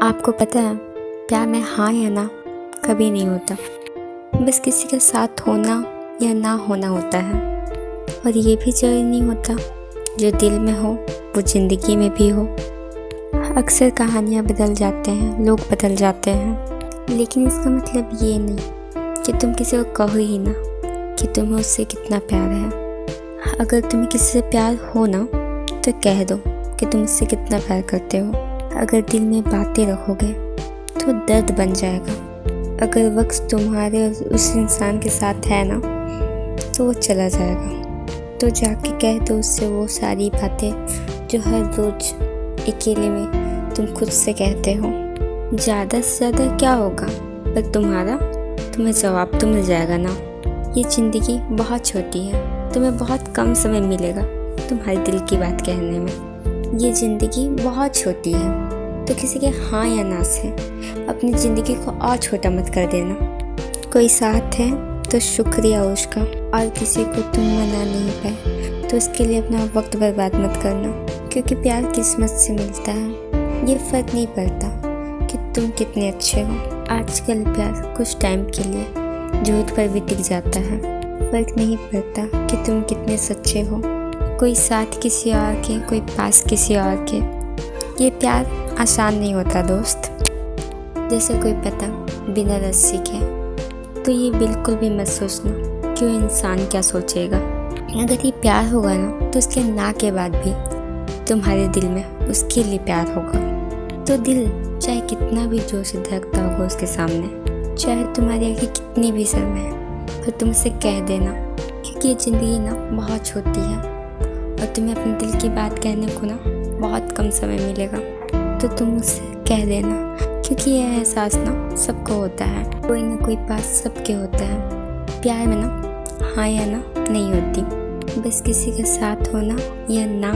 आपको पता है, प्यार में हाँ या ना कभी नहीं होता, बस किसी के साथ होना या ना होना होता है। और ये भी जरूरी नहीं होता जो दिल में हो वो ज़िंदगी में भी हो। अक्सर कहानियाँ बदल जाते हैं, लोग बदल जाते हैं, लेकिन इसका मतलब ये नहीं कि तुम किसी को कहो ही ना कि तुम्हें उससे कितना प्यार है। अगर तुम्हें किसी से प्यार हो ना तो कह दो कि तुम उससे कितना प्यार करते हो। अगर दिल में बातें रखोगे तो दर्द बन जाएगा। अगर वक्त तुम्हारे और उस इंसान के साथ है ना तो वो चला जाएगा। तो जाके कह दो उससे वो सारी बातें जो हर रोज़ अकेले में तुम खुद से कहते हो। ज़्यादा से ज़्यादा क्या होगा, पर तुम्हें जवाब तो मिल जाएगा ना। ये ज़िंदगी बहुत छोटी है, तुम्हें बहुत कम समय मिलेगा तुम्हारे दिल की बात कहने में। ये ज़िंदगी बहुत छोटी है, तो किसी के हाँ या ना से अपनी ज़िंदगी को और छोटा मत कर देना। कोई साथ है तो शुक्रिया उसका, और किसी को तुम मना नहीं पाए तो उसके लिए अपना वक्त बर्बाद मत करना, क्योंकि प्यार किस्मत से मिलता है। ये फ़र्क नहीं पड़ता कि तुम कितने अच्छे हो। आजकल प्यार कुछ टाइम के लिए झूठ पर भी टिक जाता है। फ़र्क नहीं पड़ता कि तुम कितने सच्चे हो। कोई साथ किसी और के, कोई पास किसी और के। ये प्यार आसान नहीं होता दोस्त। जैसे कोई पतंग बिना रस्सी के। तो ये बिल्कुल भी मत सोचना कि वो इंसान क्या सोचेगा। अगर ये प्यार होगा ना तो उसके ना के बाद भी तुम्हारे दिल में उसके लिए प्यार होगा। तो दिल चाहे कितना भी जोश से धड़कता होगा उसके सामने, चाहे तुम्हारी आँखें कितनी भी शर्म है, पर तुम उसे कह देना, क्योंकि ये ज़िंदगी ना बहुत छोटी है और तुम्हें अपने दिल की बात कहने को ना बहुत कम समय मिलेगा। तो तुम उससे कह देना, क्योंकि यह एहसास ना सबको होता है। कोई ना कोई बात सबके होता है। प्यार में ना हाँ या ना नहीं होती, बस किसी के साथ होना या ना